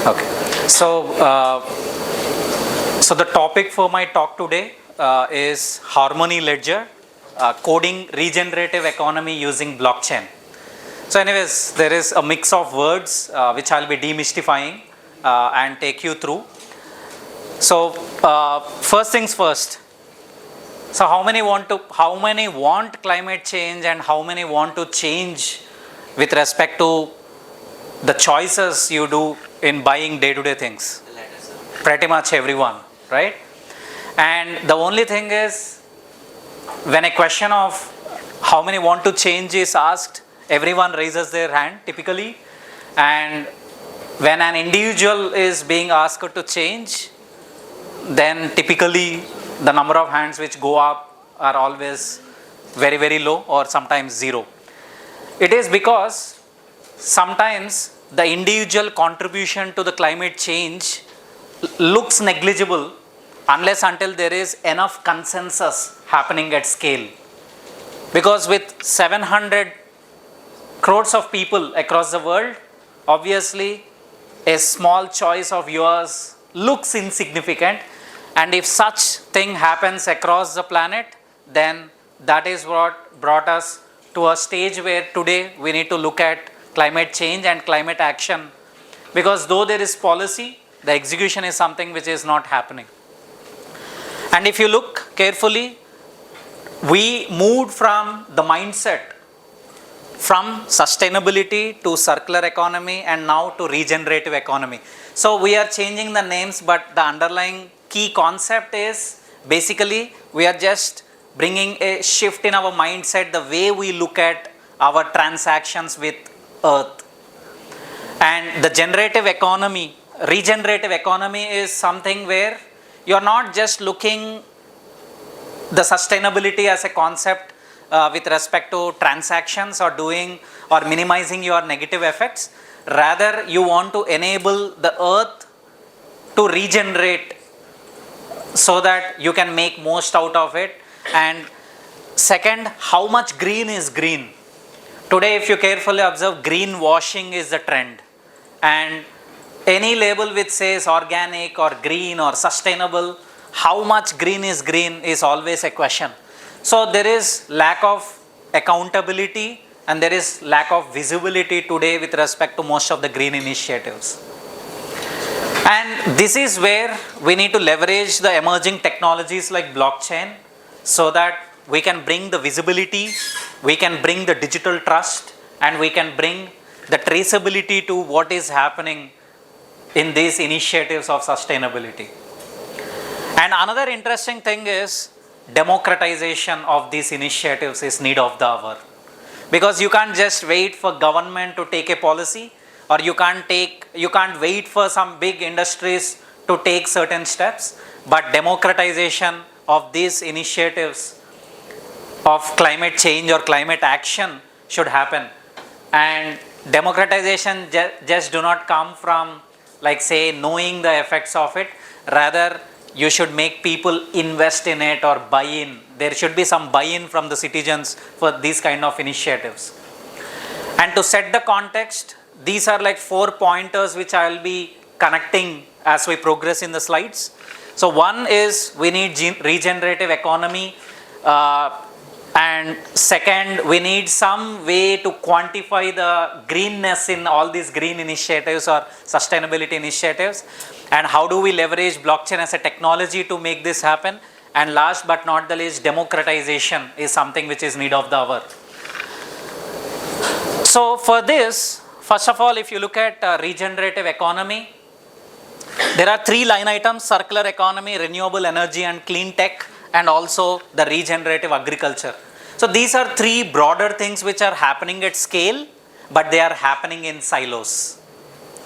Okay. So the topic for my talk today is Harmony Ledger, coding regenerative economy using blockchain. So anyways, there is a mix of words which I'll be demystifying and take you through. So first things first. So how many want climate change, and how many want to change with respect to the choices you do in buying day-to-day things? Pretty much everyone, right? And the only thing is, when a question of how many want to change is asked, everyone raises their hand typically, and when an individual is being asked to change, then typically the number of hands which go up are always very, very low, or sometimes zero. It is because sometimes the individual contribution to the climate change looks negligible unless until there is enough consensus happening at scale. Because with 700 crores of people across the world, obviously a small choice of yours looks insignificant, and if such thing happens across the planet, then that is what brought us to a stage where today we need to look at climate change and climate action, because though there is policy, the execution is something which is not happening. And if you look carefully, we moved from the mindset from sustainability to circular economy and now to regenerative economy. So we are changing the names, but the underlying key concept is basically we are just bringing a shift in our mindset, the way we look at our transactions with earth. And the regenerative economy is something where you are not just looking the sustainability as a concept with respect to transactions or doing or minimizing your negative effects. Rather, you want to enable the earth to regenerate so that you can make most out of it. And second, how much green is green? Today, if you carefully observe, greenwashing is the trend. And any label which says organic or green or sustainable, how much green is always a question. So there is lack of accountability and there is lack of visibility today with respect to most of the green initiatives. And this is where we need to leverage the emerging technologies like blockchain so that we can bring the visibility, we can bring the digital trust, and we can bring the traceability to what is happening in these initiatives of sustainability. And another interesting thing is democratization of these initiatives is need of the hour. Because you can't just wait for government to take a policy, or you can't wait for some big industries to take certain steps, but democratization of these initiatives of climate change or climate action should happen. And democratization just do not come from, like, say, knowing the effects of it. Rather, you should make people invest in it or buy in. There should be some buy-in from the citizens for these kind of initiatives. And to set the context, these are like 4 pointers which I will be connecting as we progress in the slides. So one is we need regenerative economy, and second, we need some way to quantify the greenness in all these green initiatives or sustainability initiatives, and how do we leverage blockchain as a technology to make this happen. And last but not the least, democratization is something which is need of the hour. So for this, first of all, if you look at regenerative economy, there are 3 line items: circular economy, renewable energy and clean tech, and also the regenerative agriculture. So these are 3 broader things which are happening at scale, but they are happening in silos.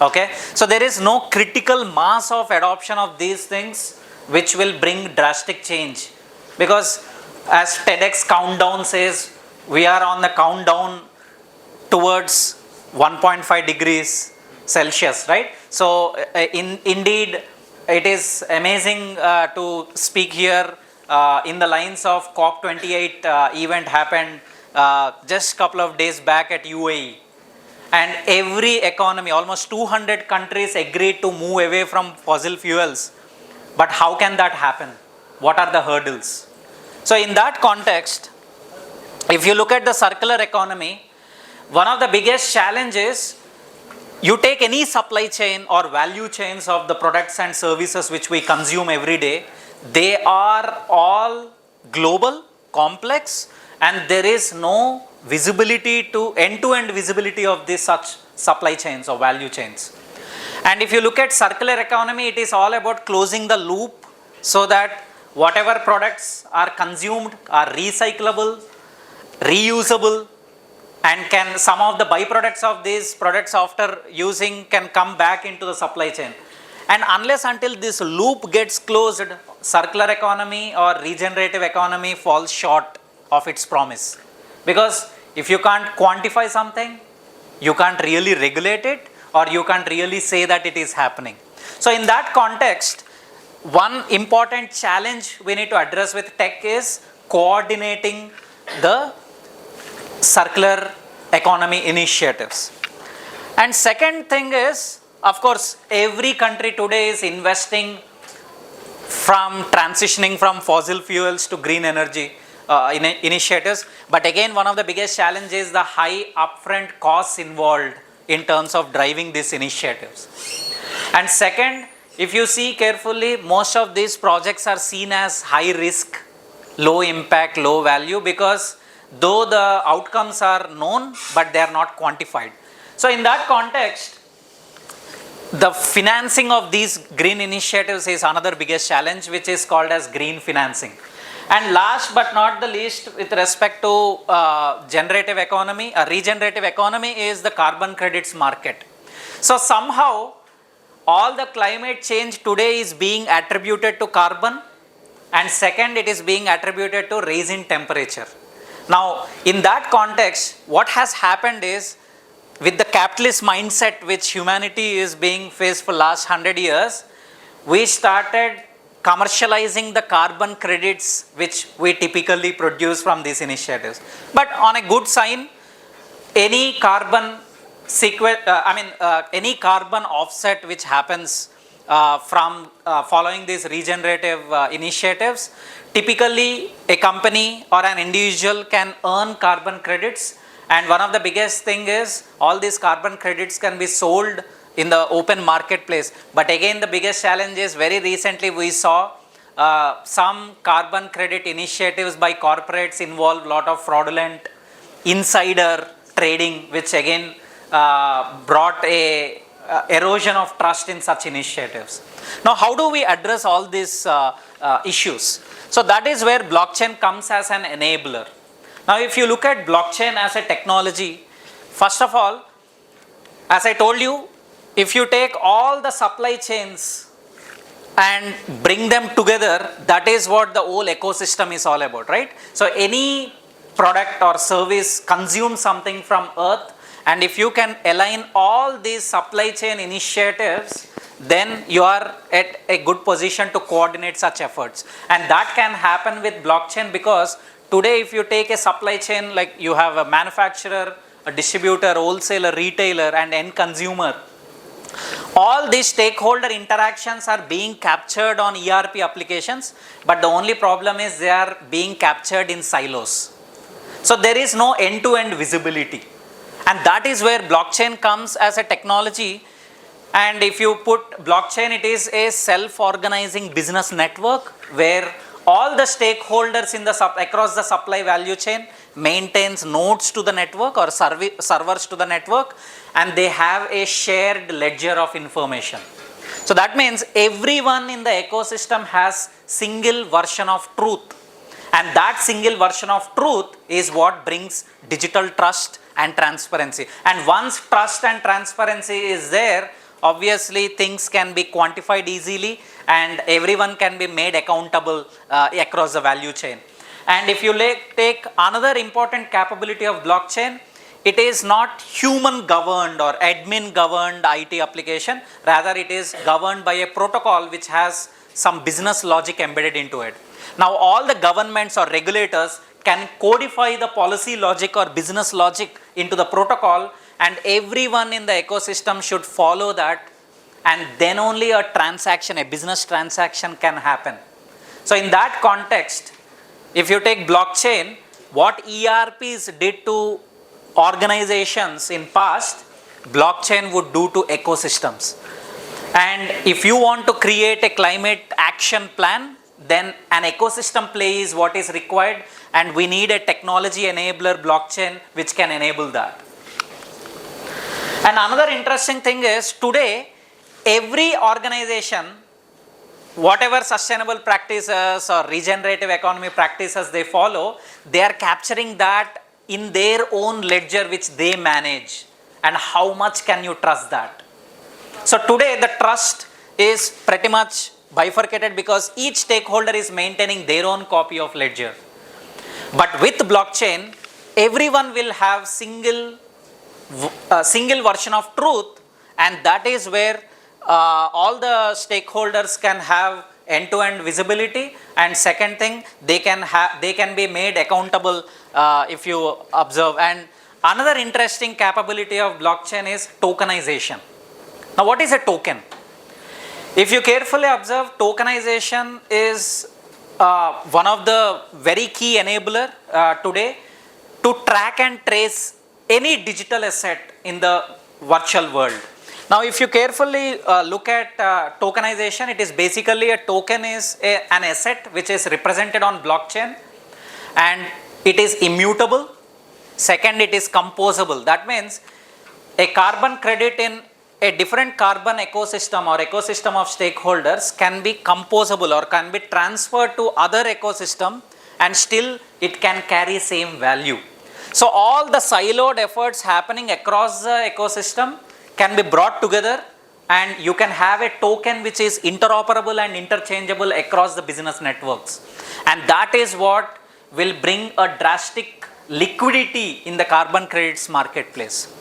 Okay, so there is no critical mass of adoption of these things which will bring drastic change, because as TEDx countdown says, we are on the countdown towards 1.5 degrees Celsius, right? So indeed, it is amazing to speak here in the lines of COP28 event happened just couple of days back at UAE. and every economy, almost 200 countries agreed to move away from fossil fuels. But how can that happen? What are the hurdles? So in that context, if you look at the circular economy, one of the biggest challenges, you take any supply chain or value chains of the products and services which we consume every day, they are all global, complex, and there is no visibility to end-to-end visibility of this such supply chains or value chains. And if you look at circular economy, it is all about closing the loop so that whatever products are consumed are recyclable, reusable, and can some of the byproducts of these products after using can come back into the supply chain. And unless until this loop gets closed, circular economy or regenerative economy falls short of its promise. Because if you can't quantify something, you can't really regulate it, or you can't really say that it is happening. So in that context, one important challenge we need to address with tech is coordinating the circular economy initiatives. And second thing is, of course, every country today is investing from transitioning from fossil fuels to green energy initiatives. But again, one of the biggest challenges is the high upfront costs involved in terms of driving these initiatives. And second, if you see carefully, most of these projects are seen as high risk, low impact, low value, because though the outcomes are known, but they are not quantified. So in that context, the financing of these green initiatives is another biggest challenge, which is called as green financing. And last but not the least, with respect to generative economy, regenerative economy is the carbon credits market. So somehow, all the climate change today is being attributed to carbon, and second, it is being attributed to rise in temperature. Now, in that context, what has happened is, with the capitalist mindset which humanity is being faced for last 100 years, we started commercializing the carbon credits which we typically produce from these initiatives. But on a good sign, any carbon any carbon offset which happens from following these regenerative initiatives, typically a company or an individual can earn carbon credits, and one of the biggest thing is all these carbon credits can be sold in the open marketplace. But again, the biggest challenge is, very recently we saw some carbon credit initiatives by corporates involve lot of fraudulent insider trading, which again brought a erosion of trust in such initiatives. Now, how do we address all these issues? So that is where blockchain comes as an enabler. Now, if you look at blockchain as a technology, first of all, as I told you, if you take all the supply chains and bring them together, that is what the whole ecosystem is all about, right? So any product or service consumes something from earth, and if you can align all these supply chain initiatives, then you are at a good position to coordinate such efforts. And that can happen with blockchain, because today if you take a supply chain, like you have a manufacturer, a distributor, wholesaler, retailer, and end consumer, all these stakeholder interactions are being captured on ERP applications, but the only problem is they are being captured in silos. So there is no end-to-end visibility. And that is where blockchain comes as a technology. And if you put blockchain, it is a self-organizing business network where all the stakeholders in the across the supply value chain maintains nodes to the network or servers to the network, and they have a shared ledger of information. So that means everyone in the ecosystem has single version of truth, and that single version of truth is what brings digital trust and transparency. And once trust and transparency is there, obviously things can be quantified easily and everyone can be made accountable across the value chain. And if you take another important capability of blockchain, it is not human governed or admin governed IT application, rather it is governed by a protocol which has some business logic embedded into it. Now all the governments or regulators can codify the policy logic or business logic into the protocol, and everyone in the ecosystem should follow that, and then only a transaction, a business transaction can happen. So in that context, if you take blockchain, what ERPs did to organizations in past, blockchain would do to ecosystems. And if you want to create a climate action plan, then an ecosystem play is what is required, and we need a technology enabler blockchain which can enable that. And another interesting thing is, today every organization, whatever sustainable practices or regenerative economy practices they follow, they are capturing that in their own ledger which they manage. And how much can you trust that? So today the trust is pretty much bifurcated because each stakeholder is maintaining their own copy of ledger. But with blockchain, everyone will have single version of truth, and that is where all the stakeholders can have end-to-end visibility. And second thing, they can be made accountable if you observe. And another interesting capability of blockchain is tokenization. Now, what is a token? If you carefully observe, tokenization is one of the very key enabler today to track and trace any digital asset in the virtual world. Now, if you carefully look at tokenization, it is basically a token is an asset which is represented on blockchain, and it is immutable. Second, it is composable. That means a carbon credit in a different carbon ecosystem or ecosystem of stakeholders can be composable or can be transferred to other ecosystem, and still it can carry same value. So all the siloed efforts happening across the ecosystem can be brought together, and you can have a token which is interoperable and interchangeable across the business networks. And that is what will bring a drastic liquidity in the carbon credits marketplace.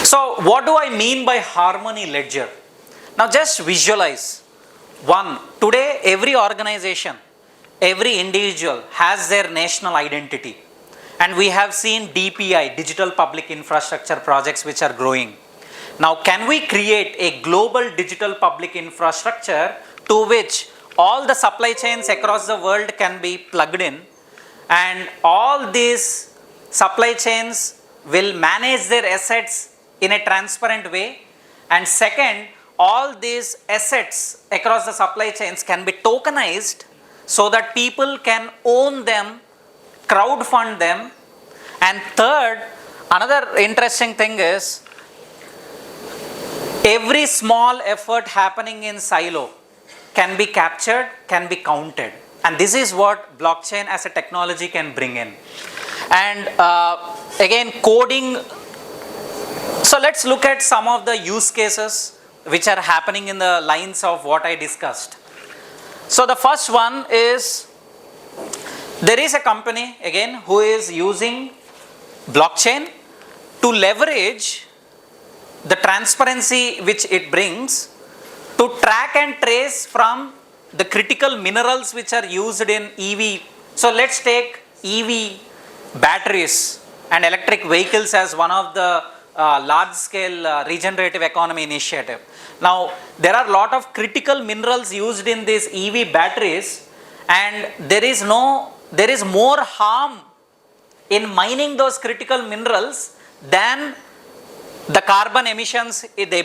So what do I mean by harmony ledger? Now just visualize. One, today every organization, every individual has their national identity. And we have seen DPI, digital public infrastructure projects, which are growing. Now, can we create a global digital public infrastructure to which all the supply chains across the world can be plugged in, and all these supply chains will manage their assets in a transparent way? And second, all these assets across the supply chains can be tokenized so that people can own them, crowdfund them. And third, another interesting thing is, every small effort happening in silo can be captured, can be counted. And this is what blockchain as a technology can bring in. And again, coding. So let's look at some of the use cases which are happening in the lines of what I discussed. So the first one is, there is a company again who is using blockchain to leverage the transparency which it brings to track and trace from the critical minerals which are used in EV. So let's take EV batteries and electric vehicles as one of the large scale regenerative economy initiative. Now there are a lot of critical minerals used in these EV batteries, and there is more harm in mining those critical minerals than the carbon emissions they